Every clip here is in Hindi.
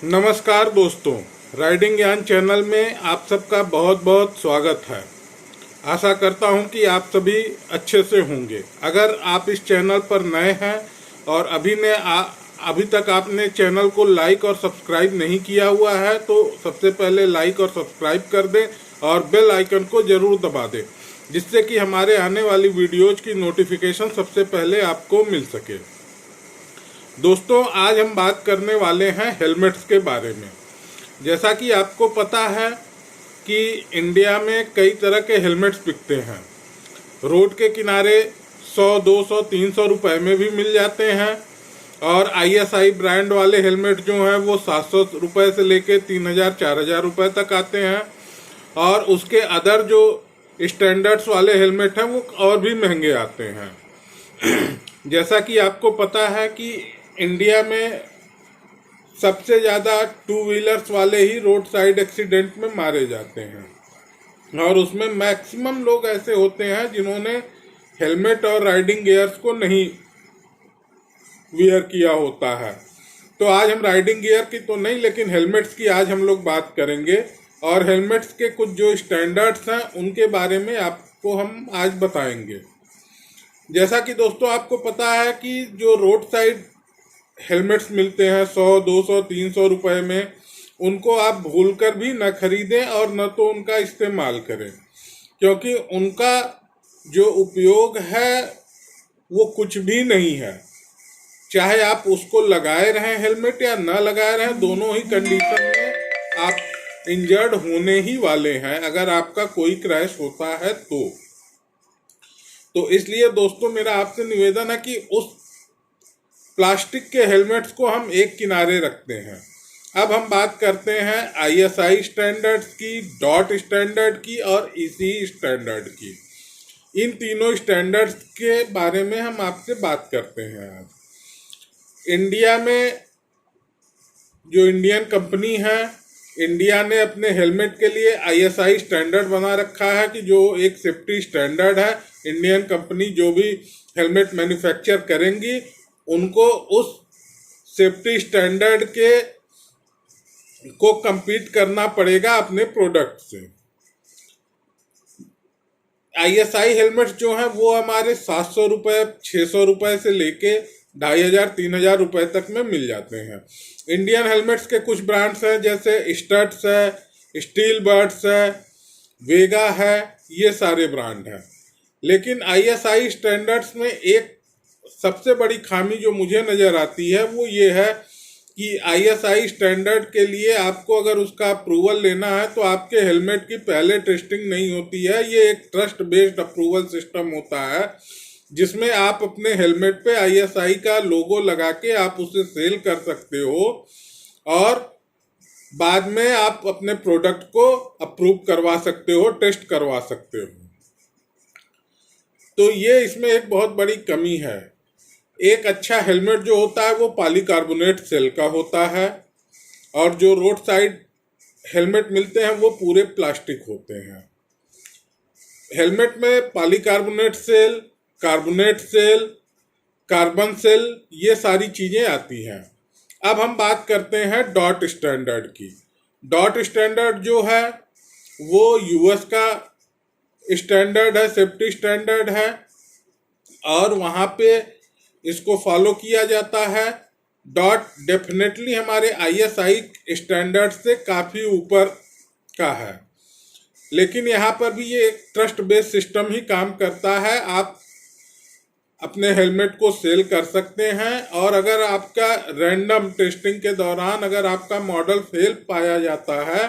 नमस्कार दोस्तों, राइडिंग ज्ञान चैनल में आप सबका बहुत बहुत स्वागत है। आशा करता हूं कि आप सभी अच्छे से होंगे। अगर आप इस चैनल पर नए हैं और अभी तक आपने चैनल को लाइक और सब्सक्राइब नहीं किया हुआ है तो सबसे पहले लाइक और सब्सक्राइब कर दें और बेल आइकन को ज़रूर दबा दें, जिससे कि हमारे आने वाली वीडियोज़ की नोटिफिकेशन सबसे पहले आपको मिल सके। दोस्तों, आज हम बात करने वाले हैं हेलमेट्स के बारे में। जैसा कि आपको पता है कि इंडिया में कई तरह के हेलमेट्स बिकते हैं। रोड के किनारे 100, 200, 300 रुपए में भी मिल जाते हैं और ISI ब्रांड वाले हेलमेट जो हैं वो 700 रुपए से लेके 3000, 4000 रुपए तक आते हैं। और उसके अदर जो स्टैंडर्ड्स वाले हेलमेट हैं वो और भी महंगे आते हैं। जैसा कि आपको पता है कि इंडिया में सबसे ज़्यादा 2 व्हीलर्स वाले ही रोड साइड एक्सीडेंट में मारे जाते हैं और उसमें मैक्सिमम लोग ऐसे होते हैं जिन्होंने हेलमेट और राइडिंग गियर्स को नहीं वियर किया होता है। तो आज हम राइडिंग गियर की तो नहीं, लेकिन हेलमेट्स की आज हम लोग बात करेंगे और हेलमेट्स के कुछ जो स्टैंडर्ड्स हैं उनके बारे में आपको हम आज बताएंगे। जैसा कि दोस्तों आपको पता है कि जो रोड साइड हेलमेट्स मिलते हैं 100, 200, 300 रुपए में, उनको आप भूलकर भी न खरीदें और न तो उनका इस्तेमाल करें, क्योंकि उनका जो उपयोग है वो कुछ भी नहीं है। चाहे आप उसको लगाए रहें हेलमेट या न लगाए रहें, दोनों ही कंडीशन में आप इंजर्ड होने ही वाले हैं अगर आपका कोई क्रैश होता है तो इसलिए दोस्तों मेरा आपसे निवेदन है कि उस प्लास्टिक के हेलमेट्स को हम एक किनारे रखते हैं। अब हम बात करते हैं ISI स्टैंडर्ड्स की, डॉट स्टैंडर्ड की और ECE स्टैंडर्ड की। इन तीनों स्टैंडर्ड्स के बारे में हम आपसे बात करते हैं आज। इंडिया में जो इंडियन कंपनी है, इंडिया ने अपने हेलमेट के लिए ISI स्टैंडर्ड बना रखा है कि जो एक सेफ्टी स्टैंडर्ड है। इंडियन कंपनी जो भी हेलमेट मैन्युफैक्चर करेंगी उनको उस सेफ्टी स्टैंडर्ड को compete करना पड़ेगा अपने प्रोडक्ट से। ISI हेलमेट जो हैं वो हमारे 700 रुपये, 600 रुपये से लेके 2500, 3000 रुपये तक में मिल जाते हैं। इंडियन हेलमेट्स के कुछ ब्रांड्स हैं, जैसे स्टड्स है, स्टील बर्ड्स है, वेगा है, ये सारे ब्रांड हैं। लेकिन ISI स्टैंडर्ड्स में एक सबसे बड़ी खामी जो मुझे नज़र आती है वो ये है कि ISI स्टैंडर्ड के लिए आपको अगर उसका अप्रूवल लेना है तो आपके हेलमेट की पहले टेस्टिंग नहीं होती है। ये एक ट्रस्ट बेस्ड अप्रूवल सिस्टम होता है जिसमें आप अपने हेलमेट पे ISI का लोगो लगा के आप उसे सेल कर सकते हो और बाद में आप अपने प्रोडक्ट को अप्रूव करवा सकते हो, टेस्ट करवा सकते हो। तो ये इसमें एक बहुत बड़ी कमी है। एक अच्छा हेलमेट जो होता है वो पॉलीकार्बोनेट सेल का होता है और जो रोड साइड हेलमेट मिलते हैं वो पूरे प्लास्टिक होते हैं। हेलमेट में polycarbonate shell, carbonate shell, carbon shell, ये सारी चीज़ें आती हैं। अब हम बात करते हैं डॉट स्टैंडर्ड की। डॉट स्टैंडर्ड जो है वो US का स्टैंडर्ड है, सेफ्टी स्टैंडर्ड है और वहाँ पे इसको फॉलो किया जाता है। डॉट डेफिनेटली हमारे ISI स्टैंडर्ड से काफ़ी ऊपर का है, लेकिन यहाँ पर भी ये एक ट्रस्ट बेस्ड सिस्टम ही काम करता है। आप अपने हेलमेट को सेल कर सकते हैं और अगर आपका रैंडम टेस्टिंग के दौरान अगर आपका मॉडल फेल पाया जाता है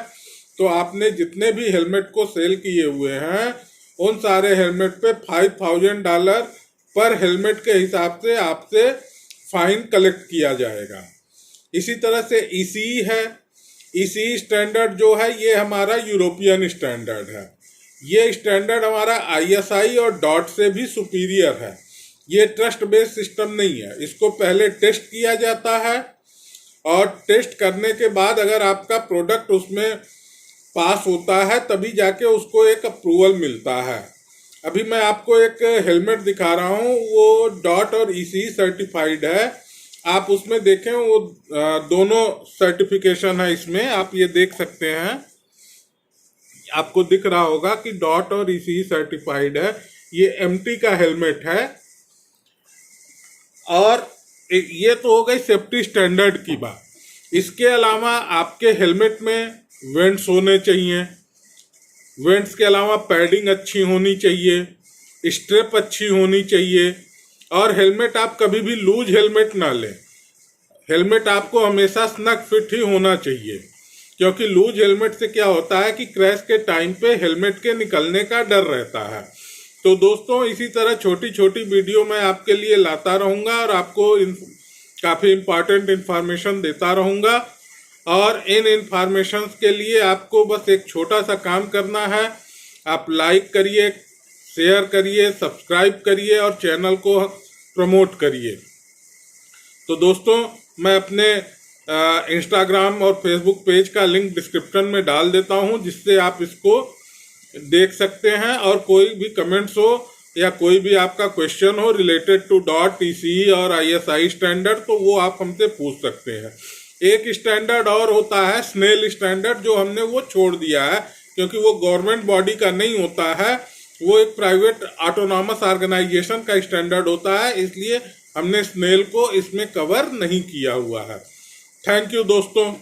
तो आपने जितने भी हेलमेट को सेल किए हुए हैं उन सारे हेलमेट पे $5000 पर हेलमेट के हिसाब से आपसे फाइन कलेक्ट किया जाएगा। इसी तरह से ECE है। ECE स्टैंडर्ड जो है ये हमारा यूरोपियन स्टैंडर्ड है। ये स्टैंडर्ड हमारा ISI और डॉट से भी सुपीरियर है। ये ट्रस्ट बेस्ड सिस्टम नहीं है। इसको पहले टेस्ट किया जाता है और टेस्ट करने के बाद अगर आपका प्रोडक्ट उसमें पास होता है तभी जाके उसको एक अप्रूवल मिलता है। अभी मैं आपको एक हेलमेट दिखा रहा हूँ, वो डॉट और ECE सर्टिफाइड है आप उसमें देखें वो दोनों सर्टिफिकेशन है इसमें, आप ये देख सकते हैं, आपको दिख रहा होगा कि डॉट और ECE सर्टिफाइड है। ये MT का हेलमेट है। और ये तो हो गई सेफ्टी स्टैंडर्ड की बात। इसके अलावा आपके हेलमेट में वेंट्स होने चाहिए, वेंट्स के अलावा पैडिंग अच्छी होनी चाहिए, स्ट्रेप अच्छी होनी चाहिए, और हेलमेट आप कभी भी लूज हेलमेट ना लें। हेलमेट आपको हमेशा स्नग फिट ही होना चाहिए, क्योंकि लूज हेलमेट से क्या होता है कि क्रैश के टाइम पे हेलमेट के निकलने का डर रहता है। तो दोस्तों इसी तरह छोटी छोटी वीडियो मैं आपके लिए लाता रहूँगा और आपको काफ़ी इम्पॉर्टेंट इन्फॉर्मेशन देता रहूँगा। और इन इन्फॉर्मेशन के लिए आपको बस एक छोटा सा काम करना है, आप लाइक करिए, शेयर करिए, सब्सक्राइब करिए और चैनल को प्रमोट करिए। तो दोस्तों मैं अपने इंस्टाग्राम और फेसबुक पेज का लिंक डिस्क्रिप्शन में डाल देता हूं, जिससे आप इसको देख सकते हैं। और कोई भी कमेंट्स हो या कोई भी आपका क्वेश्चन हो रिलेटेड टू डॉट, ECE और ISI स्टैंडर्ड, तो वो आप हमसे पूछ सकते हैं। एक स्टैंडर्ड और होता है स्नेल स्टैंडर्ड, जो हमने वो छोड़ दिया है, क्योंकि वो गवर्नमेंट बॉडी का नहीं होता है, वो एक प्राइवेट ऑटोनॉमस ऑर्गेनाइजेशन का स्टैंडर्ड होता है, इसलिए हमने स्नेल को इसमें कवर नहीं किया हुआ है। थैंक यू दोस्तों।